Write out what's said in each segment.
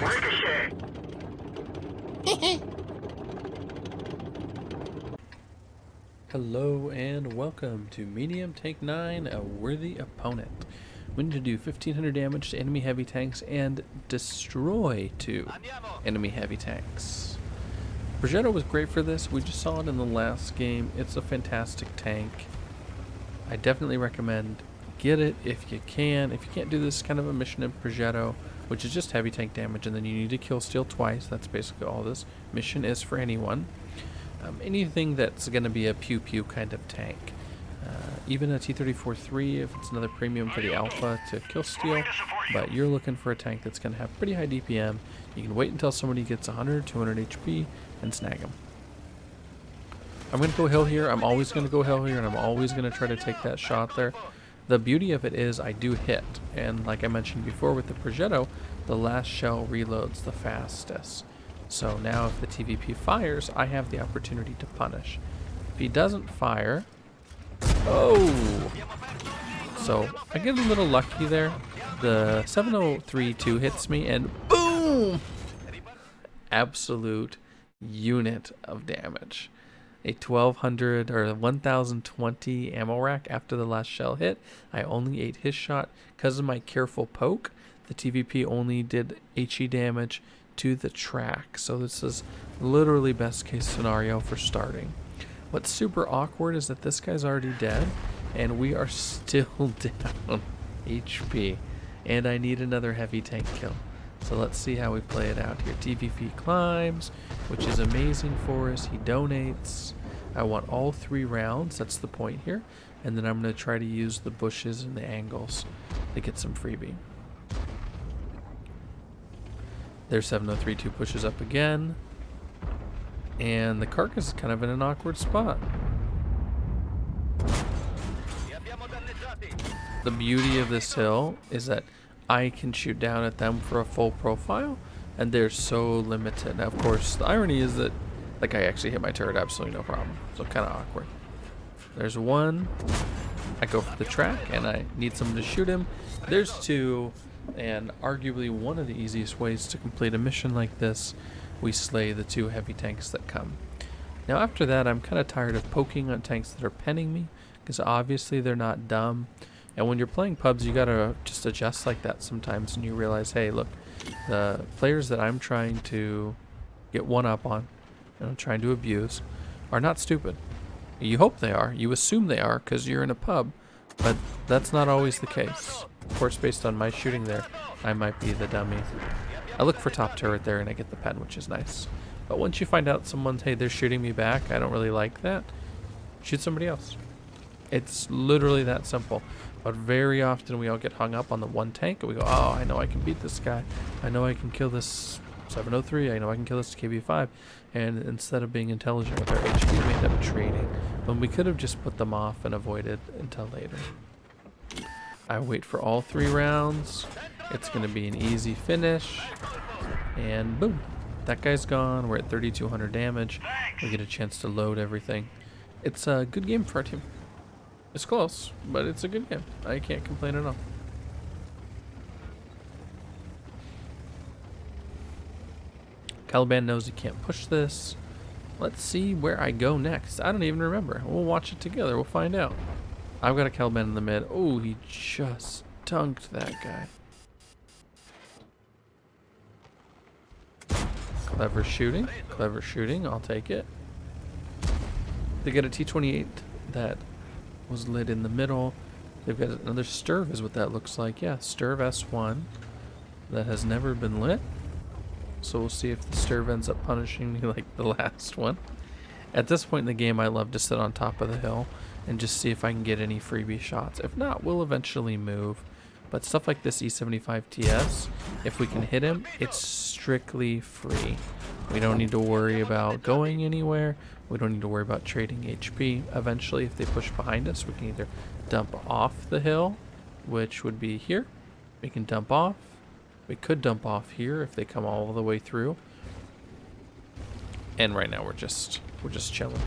Ricochet. Hello and welcome to Medium Tank 9, a worthy opponent. We need to do 1500 damage to enemy heavy tanks and destroy 2 enemy heavy tanks. Progetto was great for this. We just saw it in the last game. It's a fantastic tank. I definitely recommend get it if you can. If you can't do this kind of a mission in Progetto, which is just heavy tank damage, and then you need to kill steel twice. That's basically all this mission is for anyone. Anything that's going to be a pew-pew kind of tank. Even a T55a if it's another premium for the alpha to kill steel, but you're looking for a tank that's going to have pretty high DPM. You can wait until somebody gets 100, 200 HP and snag them. I'm going to go hill here. I'm always going to go hill here, and I'm always going to try to take that shot there. The beauty of it is I do hit, and like I mentioned before with the Progetto, the last shell reloads the fastest. So now if the TVP fires, I have the opportunity to punish. If he doesn't fire, oh! So I get a little lucky there. The 703-2 hits me and boom! Absolute unit of damage. A 1200 or 1020 ammo rack after the last shell hit. I only ate his shot because of my careful poke. The TVP only did HE damage to the track, so this is literally best case scenario for starting. What's super awkward is that this guy's already dead and we are still down HP, and I need another heavy tank kill. So let's see how we play it out here. TVP climbs, which is amazing for us. He donates. I want all 3 rounds, that's the point here, and then I'm going to try to use the bushes and the angles to get some freebie. There's 703-2 pushes up again. And the carcass is kind of in an awkward spot. The beauty of this hill is that I can shoot down at them for a full profile, and they're so limited. Now, of course, the irony is that like I actually hit my turret absolutely no problem. So kind of awkward. There's one. I go for the track, and I need someone to shoot him. There's 2. And arguably one of the easiest ways to complete a mission like this, we slay the 2 heavy tanks that come. Now after that, I'm kind of tired of poking on tanks that are penning me, because obviously they're not dumb. And when you're playing pubs, you gotta just adjust like that sometimes, and you realize, hey, look, the players that I'm trying to get one up on, and I'm trying to abuse, are not stupid. You hope they are, you assume they are, because you're in a pub, but that's not always the case. Of course, based on my shooting there, I might be the dummy. I look for top turret there and I get the pen, which is nice. But once you find out someone's, hey, they're shooting me back, I don't really like that, shoot somebody else. It's literally that simple. But very often we all get hung up on the one tank and we go, oh, I know I can beat this guy. I know I can kill this 703. I know I can kill this KB5. And instead of being intelligent with our HP, we end up trading when we could have just put them off and avoided until later. I wait for all 3 rounds. It's going to be an easy finish. And boom. That guy's gone. We're at 3,200 damage. We get a chance to load everything. It's a good game for our team. It's close, but it's a good game. I can't complain at all. Caliban knows he can't push this. Let's see where I go next. I don't even remember. We'll watch it together. We'll find out. I've got a Caliban in the mid. Oh, he just dunked that guy. Clever shooting. Clever shooting. I'll take it. They get a T28 that was lit in the middle. They've got another Sturv is what that looks like. Yeah, Sturv S1 that has never been lit. So we'll see if the Sturv ends up punishing me like the last one. At this point in the game, I love to sit on top of the hill and just see if I can get any freebie shots. If not, we'll eventually move. But stuff like this E75TS, if we can hit him, it's strictly free. We don't need to worry about going anywhere. We don't need to worry about trading HP. Eventually, if they push behind us, we can either dump off the hill, which would be here. We can dump off. We could dump off here if they come all the way through. And right now we're just chilling.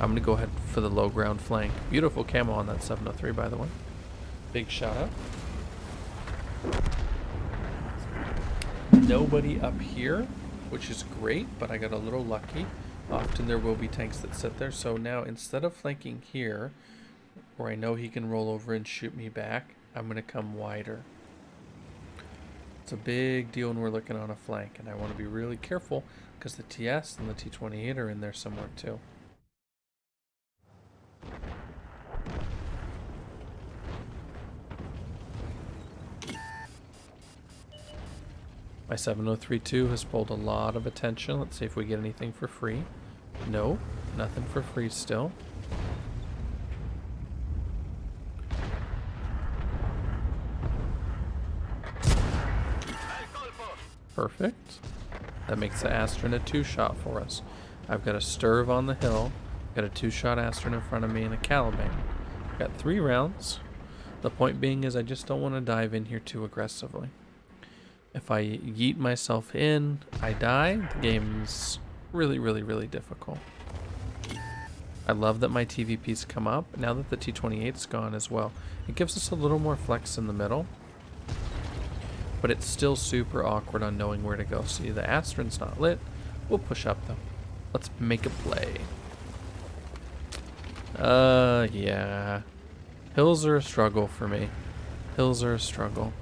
I'm gonna go ahead for the low ground flank. Beautiful camo on that 703, by the way. Big shout out. nobody up here, which is great, but I got a little lucky. Often there will be tanks that sit there. So now instead of flanking here, where I know he can roll over and shoot me back, I'm going to come wider. It's a big deal when we're looking on a flank, and I want to be really careful because the TS and the T28 are in there somewhere too. My 7032 has pulled a lot of attention. Let's see if we get anything for free. No, nothing for free still. Perfect. That makes the Astron a 2-shot for us. I've got a Sturv on the hill, got a 2-shot Astron in front of me, and a Caliban. Got 3 rounds. The point being is I just don't want to dive in here too aggressively. If I yeet myself in, I die. The game's really, really, really difficult. I love that my TVP's come up. Now that the T28's gone as well, it gives us a little more flex in the middle. But it's still super awkward on knowing where to go. See, the Astron's not lit. We'll push up though. Let's make a play. Yeah. Hills are a struggle for me. Hills are a struggle.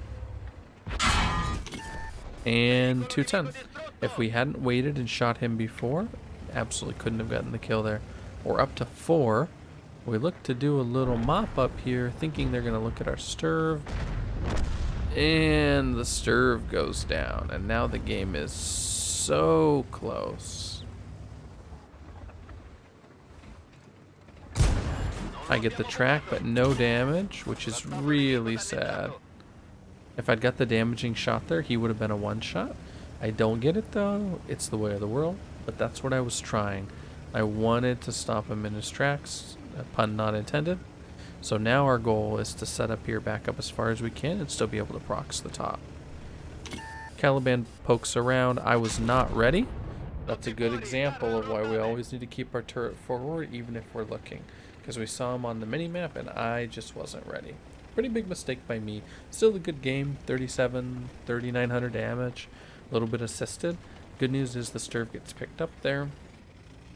And 210. If we hadn't waited and shot him before, absolutely couldn't have gotten the kill there. We're up to 4. We look to do a little mop up here, thinking they're going to look at our Sturv. And the Sturv goes down. And now the game is so close. I get the track, but no damage, which is really sad. If I'd got the damaging shot there, he would have been a 1-shot. I don't get it though. It's the way of the world. But that's what I was trying. I wanted to stop him in his tracks. Pun not intended. So now our goal is to set up here, back up as far as we can, and still be able to prox the top. Caliban pokes around. I was not ready. That's a good example of why we always need to keep our turret forward, even if we're looking. Because we saw him on the mini-map, and I just wasn't ready. Pretty big mistake by me. Still a good game. 3,900 damage. A little bit assisted. Good news is the Sturv gets picked up there.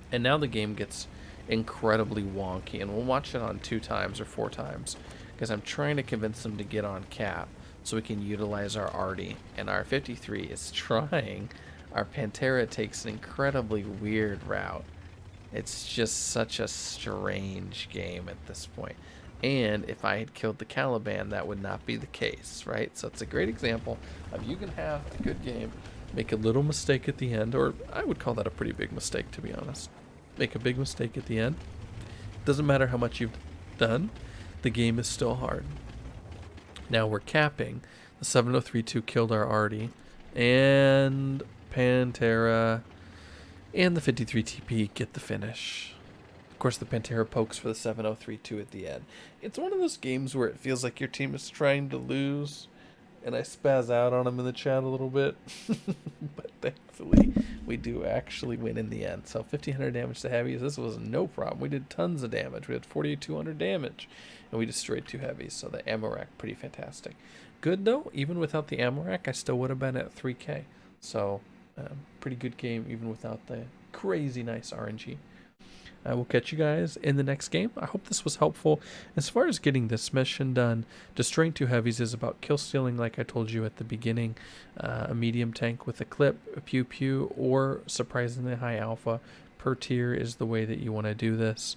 And now the game gets incredibly wonky. And we'll watch it on 2 times or 4 times. Because I'm trying to convince them to get on cap so we can utilize our arty. And our 53 is trying. Our Pantera takes an incredibly weird route. It's just such a strange game at this point. And if I had killed the Caliban, that would not be the case, right? So it's a great example of you can have a good game, make a little mistake at the end, or I would call that a pretty big mistake, to be honest. Make a big mistake at the end. Doesn't matter how much you've done, the game is still hard. Now we're capping. The 7032 killed our arty, and Pantera and the 53 TP get the finish. Of course, the Pantera pokes for the 7032 at the end. It's one of those games where it feels like your team is trying to lose, and I spaz out on them in the chat a little bit. But thankfully, we do actually win in the end. So 1,500 damage to heavies. This was no problem. We did tons of damage. We had 4,200 damage, and we destroyed 2 heavies. So the ammo rack, pretty fantastic. Good, though. Even without the ammo rack, I still would have been at 3K. So pretty good game, even without the crazy nice RNG. I will catch you guys in the next game. I hope this was helpful. As far as getting this mission done, destroying 2 heavies is about kill stealing, like I told you at the beginning. A medium tank with a clip, a pew, or surprisingly high alpha per tier is the way that you want to do this.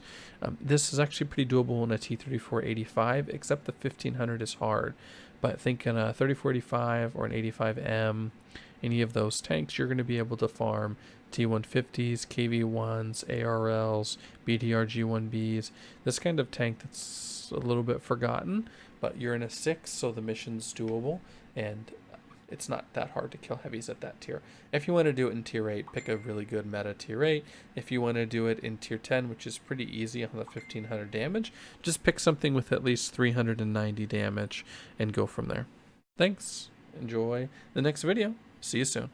This is actually pretty doable in a T3485, except the 1500 is hard. But think in a 3485 or an 85M, any of those tanks, you're going to be able to farm T150s, KV1s, ARLs, BTR-G1Bs, this kind of tank that's a little bit forgotten, but you're in a 6, so the mission's doable, and it's not that hard to kill heavies at that tier. If you want to do it in tier 8, pick a really good meta tier 8. If you want to do it in tier 10, which is pretty easy on the 1500 damage, just pick something with at least 390 damage and go from there. Thanks. Enjoy the next video. See you soon.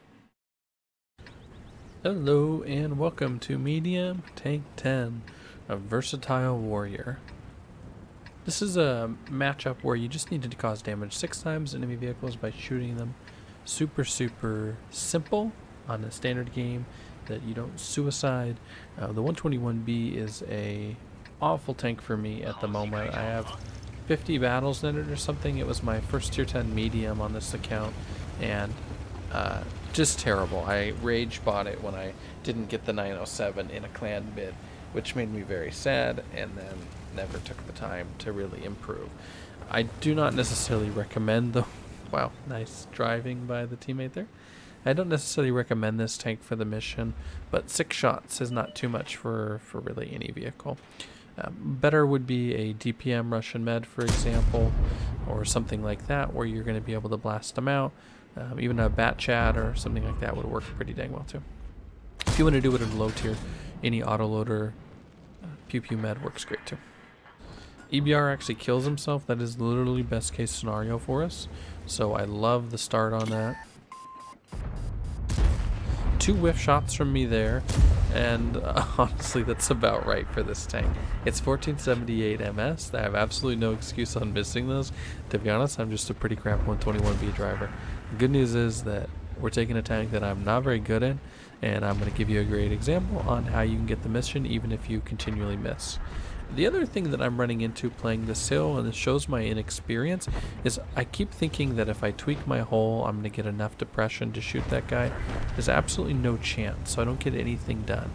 Hello and welcome to Medium Tank 10, a versatile warrior. This is a matchup where you just need to cause damage 6 times to enemy vehicles by shooting them super, super simple on a standard game that you don't suicide. The 121B is a awful tank for me at the moment. I have 50 battles in it or something. It was my first tier 10 medium on this account, and just terrible. I rage bought it when I didn't get the 907 in a clan bid, which made me very sad, and then never took the time to really improve. I do not necessarily recommend the wow, nice driving by the teammate there. I don't necessarily recommend this tank for the mission, but 6 shots is not too much for really any vehicle. Better would be a DPM Russian med, for example, or something like that, where you're going to be able to blast them out. Even a bat chat or something like that would work pretty dang well too. If you want to do it at a low tier, any autoloader PEW med works great too. EBR actually kills himself. That is literally best case scenario for us. So I love the start on that. 2 whiff shots from me there, and honestly that's about right for this tank. It's 1478 MS. I have absolutely no excuse on missing those. To be honest, I'm just a pretty crap 121B driver. The good news is that we're taking a tank that I'm not very good in, and I'm going to give you a great example on how you can get the mission even if you continually miss. The other thing that I'm running into playing this hill, and it shows my inexperience, is I keep thinking that if I tweak my hull, I'm going to get enough depression to shoot that guy. There's absolutely no chance, so I don't get anything done.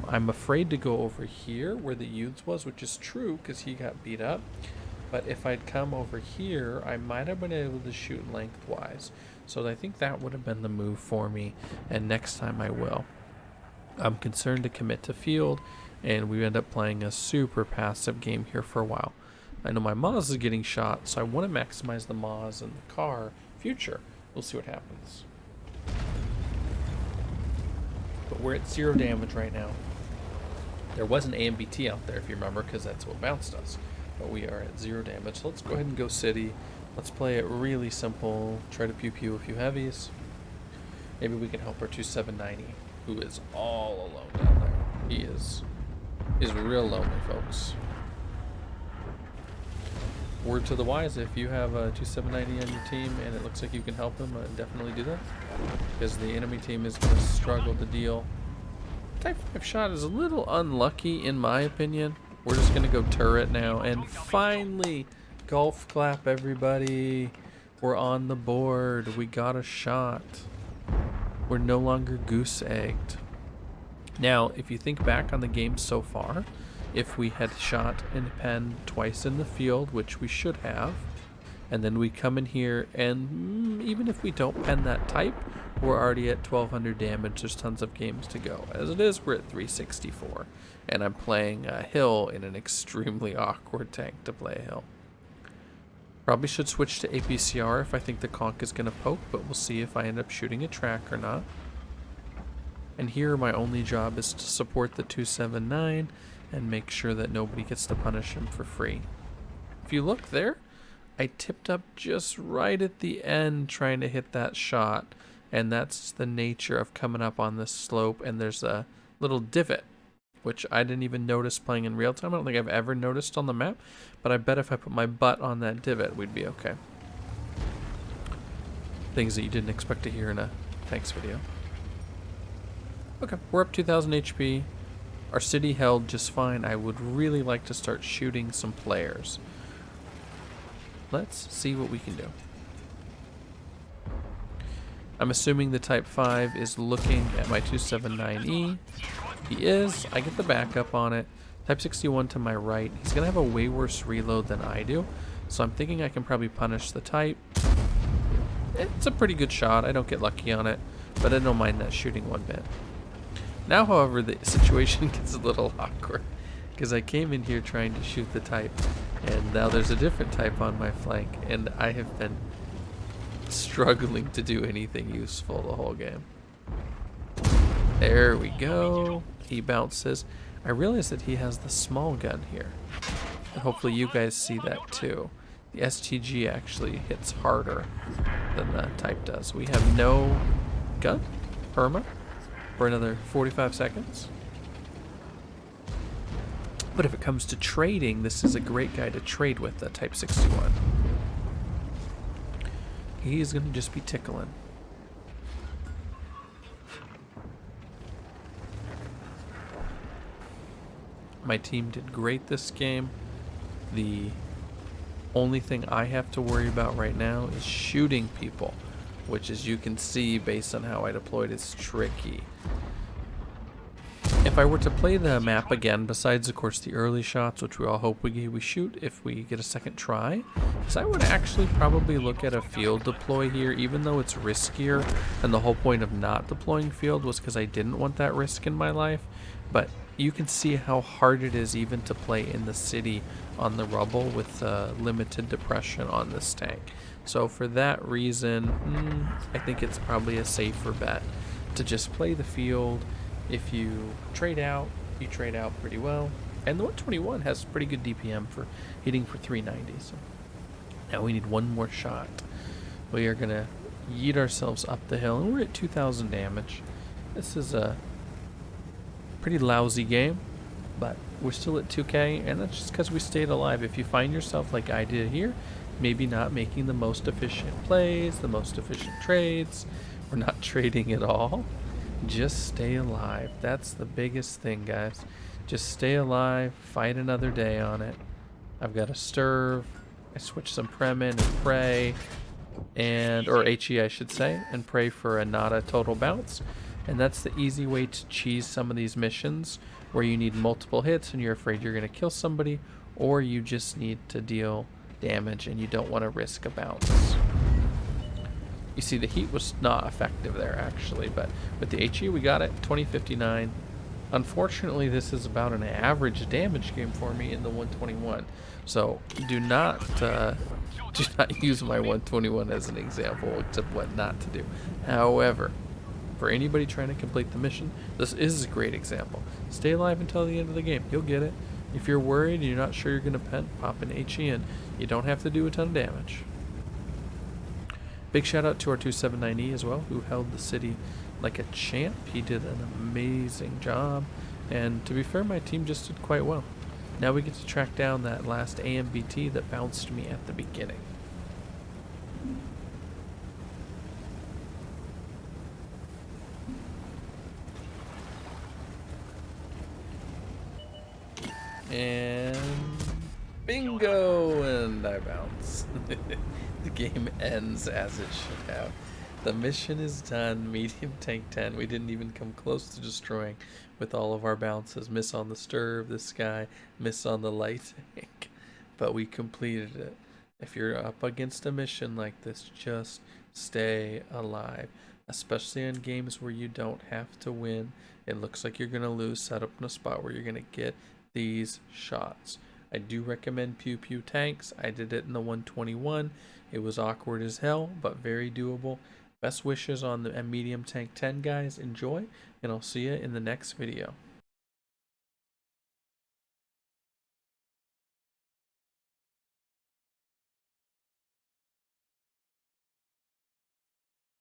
I'm afraid to go over here where the youths was, which is true because he got beat up. But if I'd come over here, I might have been able to shoot lengthwise. So I think that would have been the move for me, and next time I will. I'm concerned to commit to field, and we end up playing a super passive game here for a while. I know my Maz is getting shot, so I want to maximize the Maz and the car future. We'll see what happens. But we're at 0 damage right now. There was an AMBT out there, if you remember, because that's what bounced us. But we are at 0 damage. So let's go ahead and go city. Let's play it really simple. Try to pew a few heavies. Maybe we can help our 2790, who is all alone down there. He is real lonely, folks. Word to the wise, if you have a 2790 on your team and it looks like you can help him, definitely do that, because the enemy team is going to struggle to deal. Type 5 shot is a little unlucky in my opinion. We're just going to go turret now, and finally, golf clap everybody. We're on the board. We got a shot. We're no longer goose egged. Now, if you think back on the game so far, if we had shot and penned twice in the field, which we should have, and then we come in here and even if we don't pen that type, we're already at 1200 damage. There's tons of games to go. As it is, we're at 364, and I'm playing a hill in an extremely awkward tank to play a hill. Probably should switch to APCR if I think the conch is going to poke, but we'll see if I end up shooting a track or not. And here my only job is to support the 279 and make sure that nobody gets to punish him for free. If you look there, I tipped up just right at the end trying to hit that shot, and that's the nature of coming up on this slope, and there's a little divot, which I didn't even notice playing in real time. I don't think I've ever noticed on the map, but I bet if I put my butt on that divot, we'd be okay. Things that you didn't expect to hear in a tanks video. Okay, we're up 2,000 HP. Our city held just fine. I would really like to start shooting some players. Let's see what we can do. I'm assuming the Type 5 is looking at my 279E. He is. I get the backup on it. Type 61 to my right. He's going to have a way worse reload than I do, so I'm thinking I can probably punish the Type. It's a pretty good shot. I don't get lucky on it, but I don't mind that shooting one bit. Now, however, the situation gets a little awkward because I came in here trying to shoot the Type, and now there's a different Type on my flank, and I have been struggling to do anything useful the whole game. There we go. He bounces. I realize that he has the small gun here, and hopefully you guys see that too. The STG actually hits harder than the Type does. We have no gun, perma, for another 45 seconds. But if it comes to trading, this is a great guy to trade with, the Type 61. He's going to just be tickling. My team did great this game. The only thing I have to worry about right now is shooting people, which, as you can see based on how I deployed, is tricky. If I were to play the map again, besides of course the early shots, which we all hope we shoot if we get a second try, because I would actually probably look at a field deploy here, even though it's riskier, and the whole point of not deploying field was because I didn't want that risk in my life. But you can see how hard it is even to play in the city on the rubble with limited depression on this tank. So for that reason, I think it's probably a safer bet to just play the field. If you trade out, you trade out pretty well. And the 121 has pretty good DPM for hitting for 390. So now we need one more shot. We are going to yeet ourselves up the hill, and we're at 2,000 damage. This is a pretty lousy game, but we're still at 2K, and that's just because we stayed alive. If you find yourself like I did here, maybe not making the most efficient plays, the most efficient trades, or not trading at all, just stay alive. That's the biggest thing, guys. Just stay alive, fight another day on it. I've got a Sturv. I switch some Prem in and pray, or HE I should say, and pray for a Nada total bounce. And that's the easy way to cheese some of these missions where you need multiple hits and you're afraid you're going to kill somebody, or you just need to deal damage and you don't want to risk a bounce. You see, the heat was not effective there, actually, but with the HE, we got it, 2059. Unfortunately, this is about an average damage game for me in the 121, so do not use my 121 as an example, except what not to do. However, for anybody trying to complete the mission, this is a great example. Stay alive until the end of the game. You'll get it. If you're worried and you're not sure you're going to pen, pop an HE in. You don't have to do a ton of damage. Big shout out to our 279E as well, who held the city like a champ. He did an amazing job, and to be fair, my team just did quite well. Now we get to track down that last AMBT that bounced me at the beginning. And bingo, and I bounce. The game ends as it should have. The mission is done. Medium tank 10. We didn't even come close to destroying with all of our bounces. Miss on the Sturv, this guy, miss on the light tank. But we completed it. If you're up against a mission like this, just stay alive. Especially in games where you don't have to win. It looks like you're going to lose. Set up in a spot where you're going to get these shots. I do recommend PEW tanks. I did it in the 121. It was awkward as hell, but very doable. Best wishes on the medium tank 10, guys. Enjoy, and I'll see you in the next video.